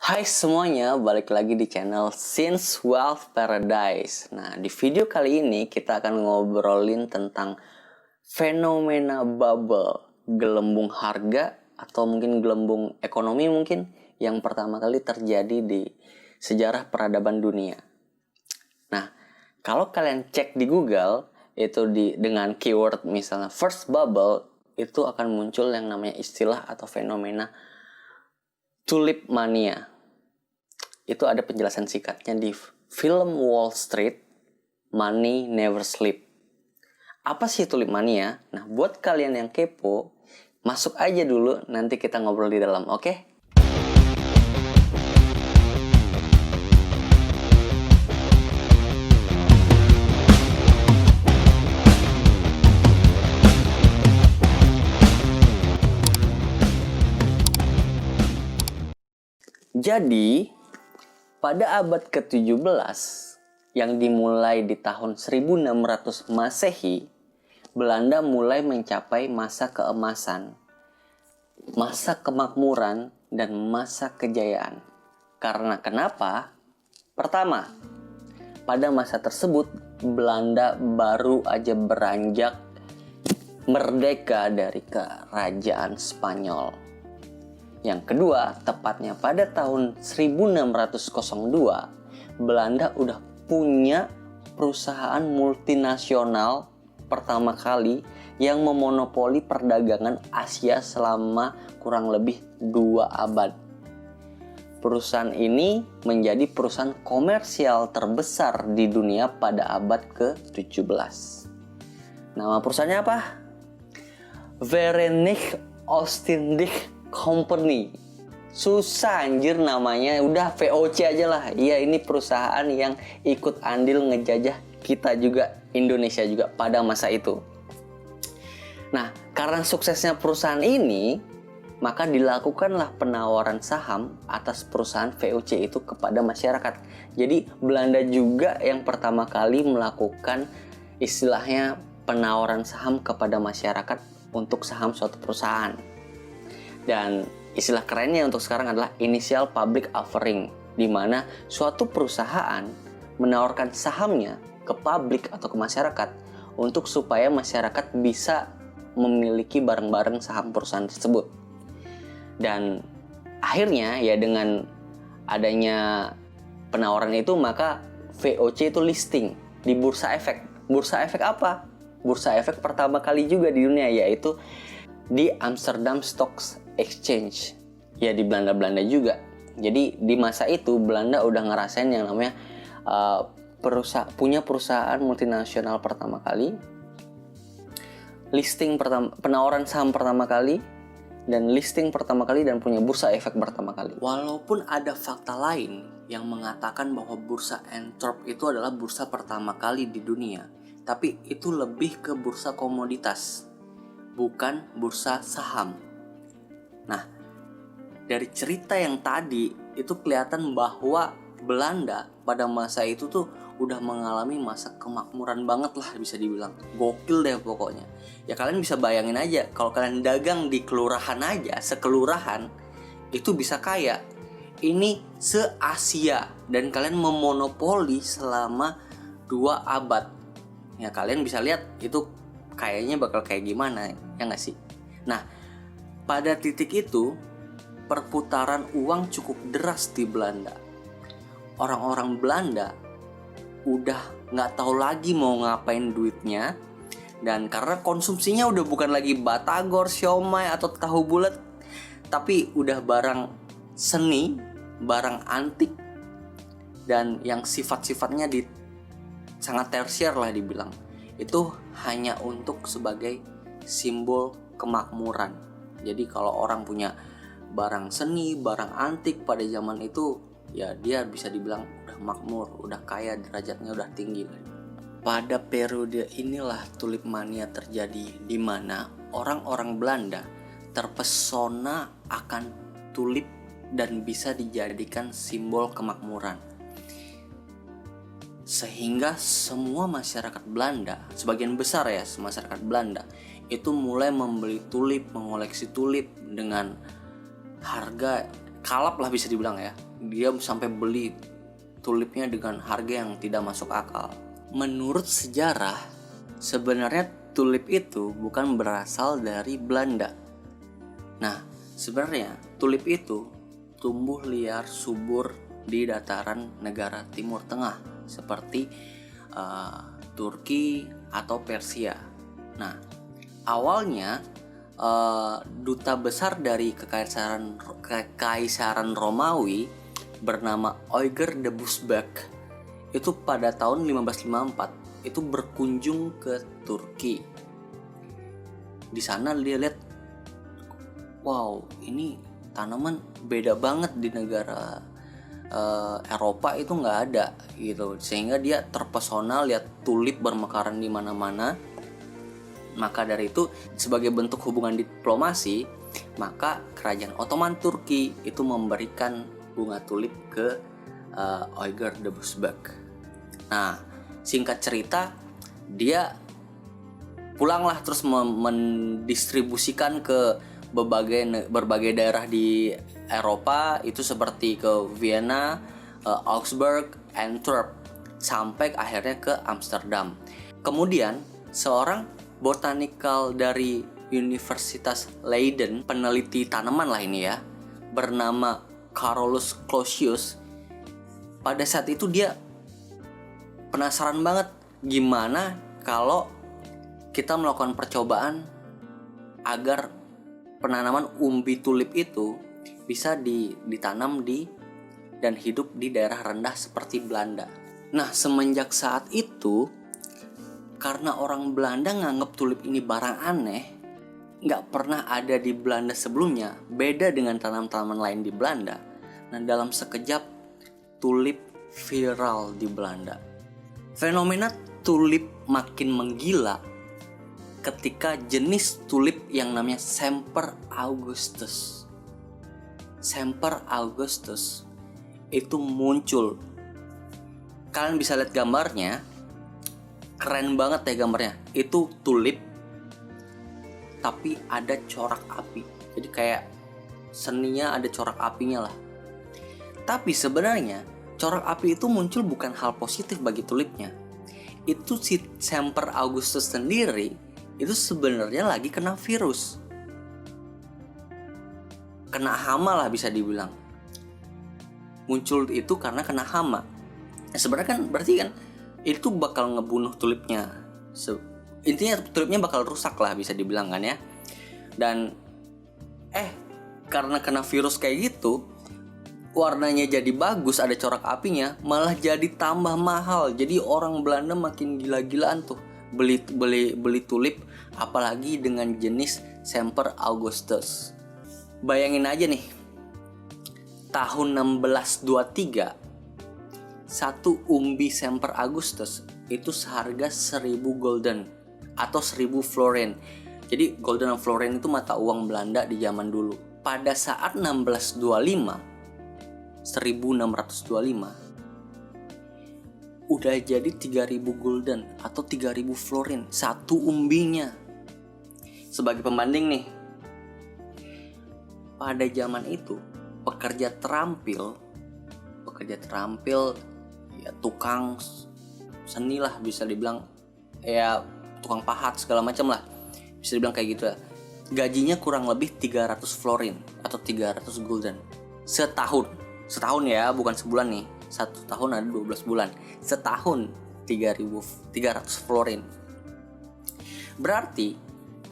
Hai semuanya, balik lagi di channel Since Wealth Paradise. Nah, di video kali ini kita akan ngobrolin tentang fenomena bubble, gelembung harga atau mungkin gelembung ekonomi mungkin yang pertama kali terjadi di sejarah peradaban dunia. Nah, kalau kalian cek di Google itu dengan keyword misalnya first bubble, itu akan muncul yang namanya istilah atau fenomena tulip mania. Itu ada penjelasan singkatnya di film Wall Street, Money Never Sleep. Apa sih tulip mania? Nah, buat kalian yang kepo, masuk aja dulu, nanti kita ngobrol di dalam, oke? Jadi, pada abad ke-17 yang dimulai di tahun 1600 Masehi, Belanda mulai mencapai masa keemasan, masa kemakmuran, dan masa kejayaan. Karena kenapa? Pertama, pada masa tersebut Belanda baru aja beranjak merdeka dari kerajaan Spanyol. Yang kedua, tepatnya pada tahun 1602, Belanda udah punya perusahaan multinasional pertama kali yang memonopoli perdagangan Asia selama kurang lebih 2 abad. Perusahaan ini menjadi perusahaan komersial terbesar di dunia pada abad ke-17. Nama perusahaannya apa? Verenigde Oostindische Company. Susah anjir namanya, udah VOC aja lah. Iya, ini perusahaan yang ikut andil ngejajah kita juga, Indonesia juga pada masa itu. Nah, karena suksesnya perusahaan ini, maka dilakukanlah penawaran saham atas perusahaan VOC itu kepada masyarakat. Jadi Belanda juga yang pertama kali melakukan istilahnya penawaran saham kepada masyarakat untuk saham suatu perusahaan. Dan istilah kerennya untuk sekarang adalah initial public offering, di mana suatu perusahaan menawarkan sahamnya ke publik atau ke masyarakat untuk supaya masyarakat bisa memiliki barang-barang saham perusahaan tersebut. Dan akhirnya ya dengan adanya penawaran itu, maka VOC itu listing di Bursa Efek. Bursa Efek apa? Bursa Efek pertama kali juga di dunia, yaitu di Amsterdam Stock Exchange, ya di Belanda juga. Jadi di masa itu Belanda udah ngerasain yang namanya punya perusahaan multinasional pertama kali, listing pertama, penawaran saham pertama kali, dan listing pertama kali, dan punya bursa efek pertama kali. Walaupun ada fakta lain yang mengatakan bahwa bursa Antwerp itu adalah bursa pertama kali di dunia, tapi itu lebih ke bursa komoditas, bukan bursa saham. Nah, dari cerita yang tadi itu kelihatan bahwa Belanda pada masa itu tuh udah mengalami masa kemakmuran banget lah, bisa dibilang gokil deh pokoknya. Ya kalian bisa bayangin aja, kalau kalian dagang di kelurahan aja, sekelurahan itu bisa kaya. Ini se-Asia, dan kalian memonopoli selama 2 abad. Ya kalian bisa lihat itu kayaknya bakal kayak gimana, ya nggak sih? Nah, pada titik itu perputaran uang cukup deras di Belanda. Orang-orang Belanda udah nggak tahu lagi mau ngapain duitnya, dan karena konsumsinya udah bukan lagi batagor, siomay atau tahu bulat, tapi udah barang seni, barang antik, dan yang sifat-sifatnya sangat tersier lah dibilang. Itu hanya untuk sebagai simbol kemakmuran. Jadi kalau orang punya barang seni, barang antik pada zaman itu, ya dia bisa dibilang udah makmur, udah kaya, derajatnya udah tinggi. Pada periode inilah tulip mania terjadi, di mana orang-orang Belanda terpesona akan tulip dan bisa dijadikan simbol kemakmuran. Sehingga semua masyarakat Belanda, sebagian besar ya masyarakat Belanda, itu mulai membeli tulip, mengoleksi tulip dengan harga kalap lah bisa dibilang ya. dia sampai beli tulipnya dengan harga yang tidak masuk akal. Menurut sejarah, sebenarnya tulip itu bukan berasal dari Belanda. Nah, sebenarnya tulip itu tumbuh liar subur di dataran negara Timur Tengah seperti Turki atau Persia. Nah, awalnya duta besar dari Kekaisaran Romawi bernama Euger de Busbecq itu pada tahun 1554 itu berkunjung ke Turki. Di sana dia lihat, wow, ini tanaman beda banget di negara Eropa itu nggak ada gitu, sehingga dia terpesona lihat tulip bermekaran di mana-mana. Maka dari itu, sebagai bentuk hubungan diplomasi, maka kerajaan Ottoman Turki itu memberikan bunga tulip ke Euger de Busbecq. Nah, singkat cerita, dia pulanglah terus mendistribusikan ke berbagai daerah di Eropa, itu seperti ke Vienna, Augsburg, Antwerp, sampai akhirnya ke Amsterdam. Kemudian seorang botanikal dari Universitas Leiden, peneliti tanaman lah ini ya, bernama Carolus Clausius, pada saat itu dia penasaran banget gimana kalau kita melakukan percobaan agar penanaman umbi tulip itu bisa ditanam dan hidup di daerah rendah seperti Belanda. Nah, semenjak saat itu, karena orang Belanda nganggap tulip ini barang aneh, nggak pernah ada di Belanda sebelumnya, beda dengan tanaman-tanaman lain di Belanda. Nah, dalam sekejap tulip viral di Belanda. Fenomena tulip makin menggila ketika jenis tulip yang namanya Semper Augustus itu muncul. Kalian bisa lihat gambarnya, keren banget ya gambarnya. Itu tulip tapi ada corak api, jadi kayak seninya ada corak apinya lah. Tapi sebenarnya corak api itu muncul bukan hal positif bagi tulipnya. Itu si Semper Augustus sendiri itu sebenarnya lagi kena virus, kena hama lah bisa dibilang. Muncul itu karena kena hama. Sebenarnya kan berarti kan itu bakal ngebunuh tulipnya. Intinya tulipnya bakal rusak lah bisa dibilang kan ya. Dan karena kena virus kayak gitu, warnanya jadi bagus, ada corak apinya, malah jadi tambah mahal. Jadi orang Belanda makin gila-gilaan tuh beli tulip, apalagi dengan jenis Semper Augustus. Bayangin aja nih, tahun 1623 satu umbi Semper Augustus itu seharga 1000 gulden atau 1000 florin. Jadi gulden dan florin itu mata uang Belanda di zaman dulu. Pada saat 1625 udah jadi 3000 gulden atau 3000 florin satu umbinya. Sebagai pembanding nih, pada zaman itu pekerja terampil ya tukang seni lah bisa dibilang, ya tukang pahat segala macam lah bisa dibilang kayak gitu ya, gajinya kurang lebih 300 florin atau 300 gulden setahun ya, bukan sebulan nih. Satu tahun ada 12 bulan. Setahun 300 florin. Berarti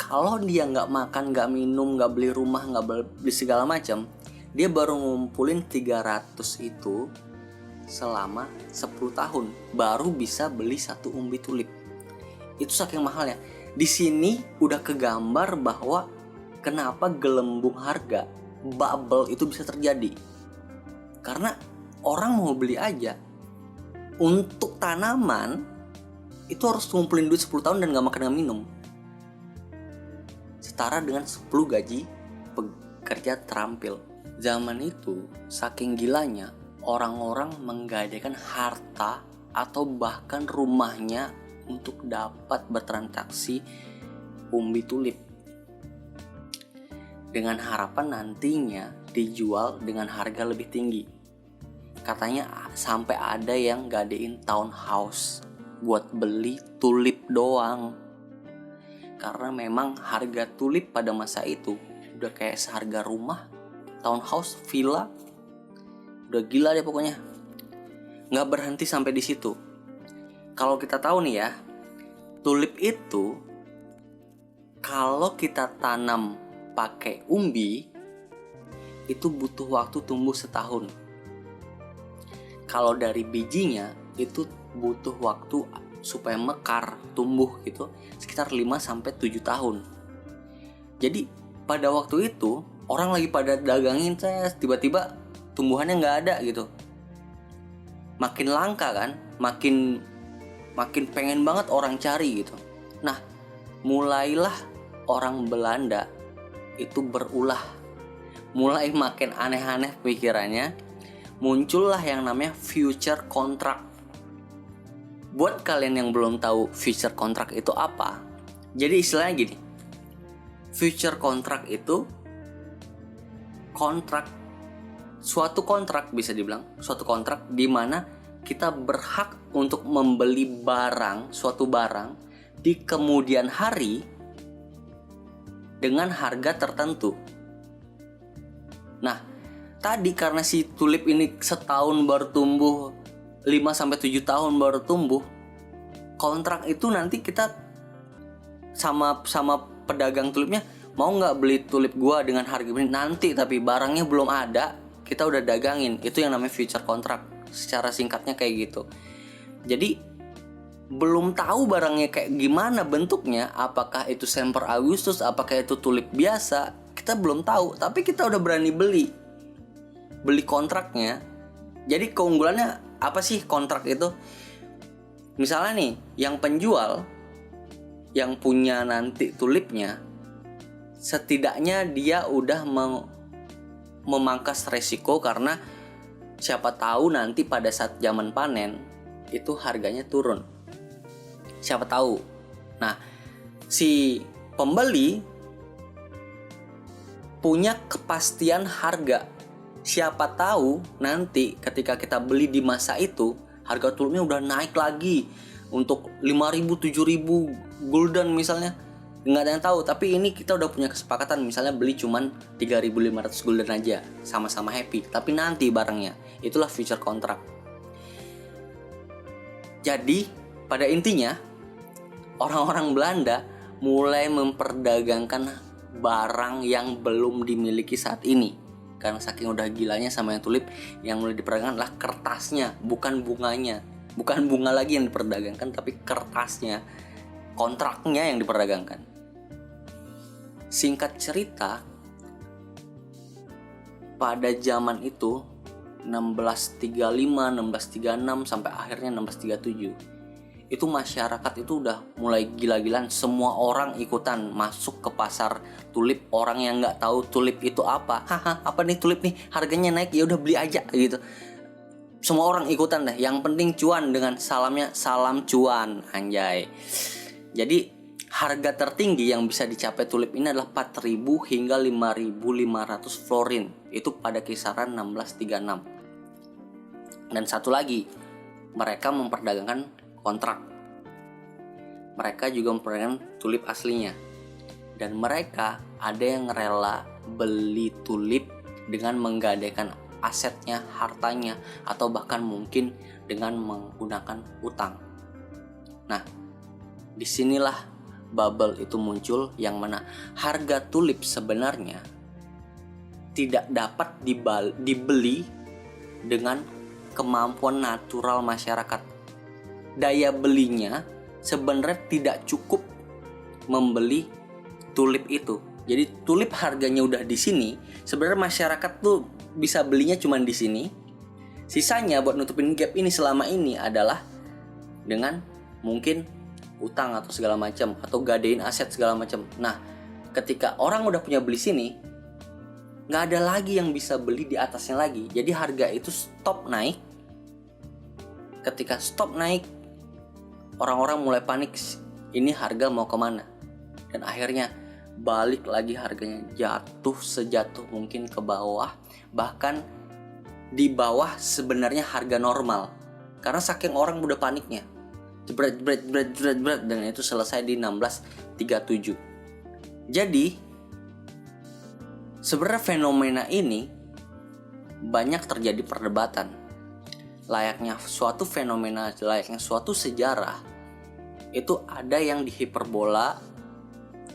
kalau dia gak makan, gak minum, gak beli rumah, gak beli segala macam, dia baru ngumpulin 300 itu selama 10 tahun baru bisa beli satu umbi tulip. Itu saking mahalnya. Di sini udah kegambar bahwa kenapa gelembung harga, bubble itu bisa terjadi. Karena orang mau beli aja untuk tanaman itu harus ngumpulin duit 10 tahun dan gak makan gak minum, setara dengan 10 gaji pekerja terampil. Zaman itu saking gilanya, orang-orang menggadaikan harta atau bahkan rumahnya untuk dapat bertransaksi umbi tulip, dengan harapan nantinya dijual dengan harga lebih tinggi. katanya sampai ada yang gadein townhouse buat beli tulip doang. Karena memang harga tulip pada masa itu udah kayak seharga rumah, townhouse, villa. Udah gila deh pokoknya. Nggak berhenti sampai di situ. Kalau kita tahu nih ya, tulip itu kalau kita tanam pakai umbi itu butuh waktu tumbuh setahun. Kalau dari bijinya itu butuh waktu supaya mekar, tumbuh gitu sekitar 5-7 tahun. Jadi pada waktu itu orang lagi pada dagangin, tiba-tiba tumbuhannya nggak ada gitu. Makin langka kan, makin pengen banget orang cari gitu. Nah, mulailah orang Belanda itu berulah, mulai makin aneh-aneh pikirannya, muncullah yang namanya future contract. Buat kalian yang belum tahu future contract itu apa, jadi istilahnya gini, future contract itu suatu kontrak bisa dibilang, suatu kontrak di mana kita berhak untuk membeli suatu barang di kemudian hari dengan harga tertentu. Nah, tadi karena si tulip ini setahun baru tumbuh, 5-7 tahun baru tumbuh, kontrak itu nanti kita sama pedagang tulipnya, mau nggak beli tulip gua dengan harga ini nanti, tapi barangnya belum ada, kita udah dagangin. Itu yang namanya future contract. Secara singkatnya kayak gitu. Jadi belum tahu barangnya kayak gimana bentuknya, apakah itu Semper Augustus, apakah itu tulip biasa, kita belum tahu, tapi kita udah berani beli kontraknya. Jadi keunggulannya apa sih kontrak itu? Misalnya nih, yang penjual yang punya nanti tulipnya, setidaknya dia udah memangkas resiko, karena siapa tahu nanti pada saat zaman panen itu harganya turun. Siapa tahu. Nah, si pembeli punya kepastian harga. Siapa tahu nanti ketika kita beli di masa itu, harga tulipnya udah naik lagi untuk 5.000, 7.000 gulden misalnya. Nggak ada yang tahu, tapi ini kita udah punya kesepakatan, misalnya beli cuman 3.500 gulden aja, sama-sama happy, tapi nanti barangnya. Itulah future contract. Jadi pada intinya orang-orang Belanda mulai memperdagangkan barang yang belum dimiliki saat ini, karena saking udah gilanya sama yang tulip. Yang mulai diperdagangkan adalah kertasnya, bukan bunganya. Bukan bunga lagi yang diperdagangkan, tapi kertasnya, kontraknya yang diperdagangkan. Singkat cerita, pada zaman itu 1635, 1636 sampai akhirnya 1637, itu masyarakat itu udah mulai gila-gilaan. Semua orang ikutan masuk ke pasar tulip. Orang yang nggak tahu tulip itu apa, apa nih tulip nih, harganya naik, ya udah beli aja gitu. Semua orang ikutan deh. Yang penting cuan, dengan salamnya salam cuan, anjay. Jadi harga tertinggi yang bisa dicapai tulip ini adalah 4.000 hingga 5.500 florin. Itu pada kisaran 1636. Dan satu lagi, mereka memperdagangkan kontrak. Mereka juga memperdagangkan tulip aslinya. Dan mereka ada yang rela beli tulip dengan menggadaikan asetnya, hartanya, atau bahkan mungkin dengan menggunakan utang. Nah, disinilah bubble itu muncul, yang mana harga tulip sebenarnya tidak dapat dibeli dengan kemampuan natural masyarakat. Daya belinya sebenarnya tidak cukup membeli tulip itu. Jadi tulip harganya udah di sini, sebenarnya masyarakat tuh bisa belinya cuma di sini. Sisanya buat nutupin gap ini selama ini adalah dengan mungkin utang atau segala macam, atau gadein aset segala macam. Nah, ketika orang udah punya beli sini, nggak ada lagi yang bisa beli di atasnya lagi. Jadi harga itu stop naik. Ketika stop naik, orang-orang mulai panik, ini harga mau kemana? Dan akhirnya balik lagi, harganya jatuh sejatuh mungkin ke bawah. Bahkan di bawah sebenarnya harga normal karena saking orang udah paniknya. Jebret, dan itu selesai di 1637. Jadi sebenarnya fenomena ini banyak terjadi perdebatan. Layaknya suatu fenomena, layaknya suatu sejarah, itu ada yang dihiperbola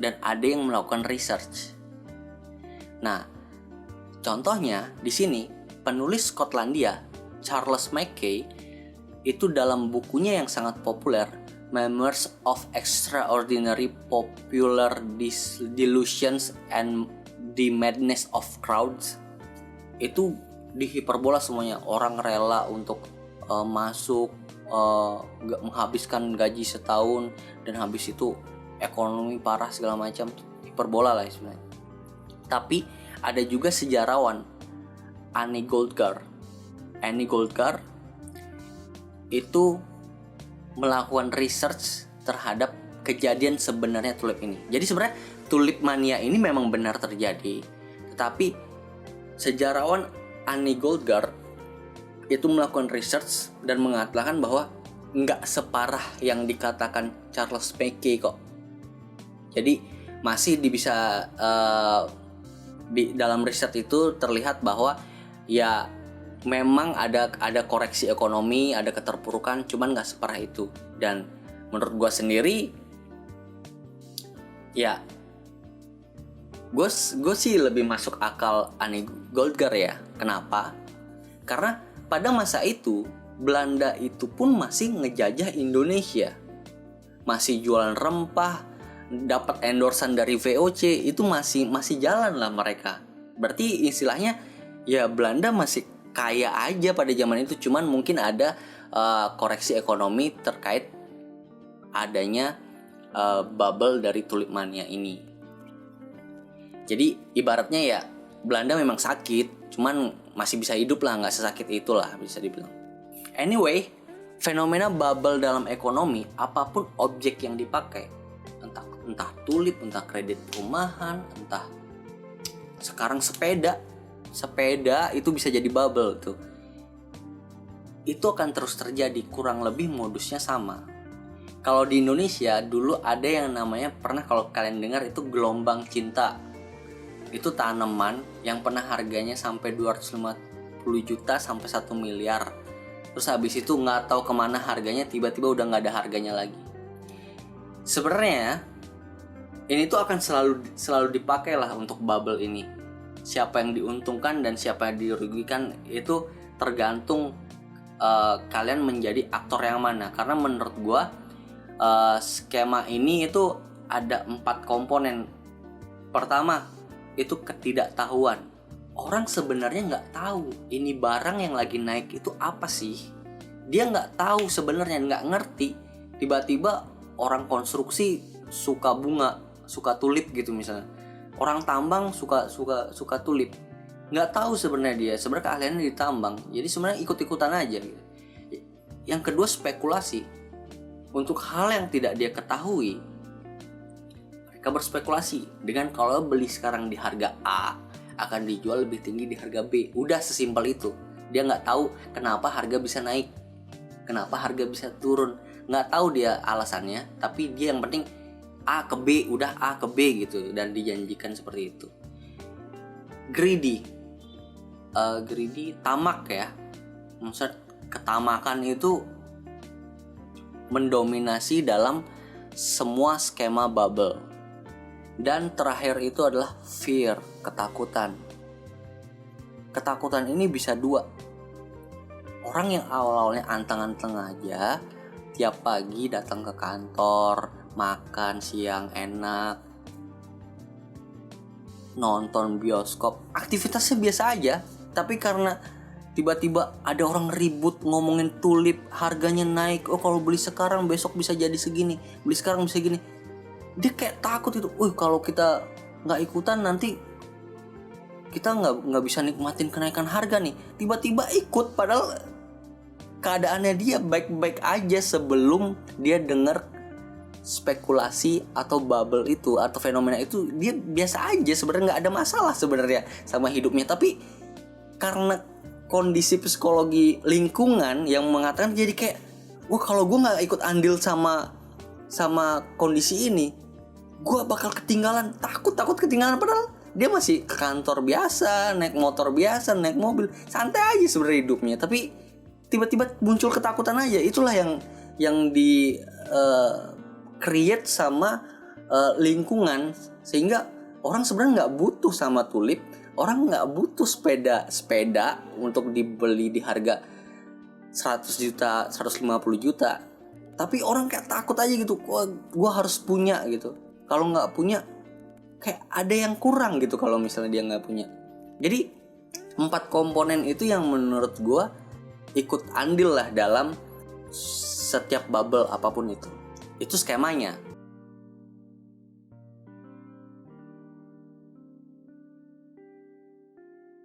dan ada yang melakukan research. Nah, contohnya di sini penulis Skotlandia Charles Mackay itu dalam bukunya yang sangat populer, Memoirs of Extraordinary Popular Delusions and the Madness of Crowds, itu dihiperbola semuanya. Orang rela untuk masuk, menghabiskan gaji setahun, dan habis itu ekonomi parah segala macam, hiperbola lah sebenarnya. Tapi ada juga sejarawan Annie Goldgar itu melakukan research terhadap kejadian sebenarnya tulip ini. Jadi sebenarnya tulip mania ini memang benar terjadi, tetapi sejarawan Annie Goldgar itu melakukan research dan mengatakan bahwa nggak separah yang dikatakan Charles Mackay kok. Jadi masih bisa di dalam riset itu terlihat bahwa ya memang ada koreksi ekonomi, ada keterpurukan, cuman nggak separah itu. Dan menurut gue sendiri, ya gue sih lebih masuk akal Annie Goldgar ya. Kenapa? Karena pada masa itu Belanda itu pun masih ngejajah Indonesia, masih jualan rempah, dapat endorsan dari VOC, itu masih jalan lah mereka. Berarti istilahnya ya Belanda masih kaya aja pada zaman itu, cuman mungkin ada koreksi ekonomi terkait adanya bubble dari tulip mania ini. Jadi ibaratnya ya Belanda memang sakit, cuman masih bisa hidup lah, nggak sesakit itulah bisa dibilang. Anyway, fenomena bubble dalam ekonomi, apapun objek yang dipakai, entah tulip, entah kredit perumahan, entah sekarang sepeda itu bisa jadi bubble tuh. Itu akan terus terjadi, kurang lebih modusnya sama. Kalau di Indonesia dulu ada yang namanya, pernah kalau kalian dengar itu gelombang cinta. Itu tanaman yang pernah harganya sampai 250 juta sampai 1 miliar. Terus habis itu nggak tahu kemana harganya, tiba-tiba udah nggak ada harganya lagi. Sebenarnya ini tuh akan selalu dipakai lah untuk bubble ini. Siapa yang diuntungkan dan siapa yang dirugikan itu tergantung kalian menjadi aktor yang mana. Karena menurut gua skema ini itu ada 4 komponen. Pertama, itu ketidaktahuan. Orang sebenarnya nggak tahu ini barang yang lagi naik itu apa sih. Dia nggak tahu sebenarnya, nggak ngerti. Tiba-tiba orang konstruksi suka bunga, suka tulip gitu misalnya. Orang tambang suka tulip. Nggak tahu sebenarnya dia, sebenarnya keahliannya di tambang. Jadi sebenarnya ikut-ikutan aja gitu. Yang kedua, spekulasi. Untuk hal yang tidak dia ketahui, mereka berspekulasi dengan kalau beli sekarang di harga A akan dijual lebih tinggi di harga B. Udah sesimpel itu. Dia nggak tahu kenapa harga bisa naik, kenapa harga bisa turun. Nggak tahu dia alasannya, tapi dia yang penting A ke B, udah A ke B gitu, dan dijanjikan seperti itu. Greedy, tamak ya. Maksud ketamakan itu mendominasi dalam semua skema bubble. Dan terakhir itu adalah fear, ketakutan. Ketakutan ini bisa dua. Orang yang awal-awalnya anteng-anteng aja, tiap pagi datang ke kantor, makan siang enak, nonton bioskop, aktivitasnya biasa aja. Tapi karena tiba-tiba ada orang ribut ngomongin tulip, harganya naik, oh kalau beli sekarang besok bisa jadi segini, beli sekarang bisa gini, dia kayak takut itu. Kalau kita nggak ikutan nanti kita nggak bisa nikmatin kenaikan harga nih. Tiba-tiba ikut, padahal keadaannya dia baik-baik aja sebelum dia dengar spekulasi atau bubble itu atau fenomena itu. Dia biasa aja sebenarnya, nggak ada masalah sebenarnya sama hidupnya. Tapi karena kondisi psikologi lingkungan yang mengatakan jadi kayak, wah kalau gue nggak ikut andil sama kondisi ini, gue bakal ketinggalan, takut ketinggalan. Padahal dia masih ke kantor biasa, naik motor biasa, naik mobil, santai aja sebenarnya hidupnya. Tapi tiba-tiba muncul ketakutan aja. Itulah yang di create sama lingkungan, sehingga orang sebenarnya nggak butuh sama tulip. Orang nggak butuh sepeda untuk dibeli di harga 100 juta, 150 juta. Tapi orang kayak takut aja gitu, gue harus punya gitu. Kalau nggak punya, kayak ada yang kurang gitu kalau misalnya dia nggak punya. Jadi 4 komponen itu yang menurut gue ikut andil lah dalam setiap bubble apapun itu. Itu skemanya.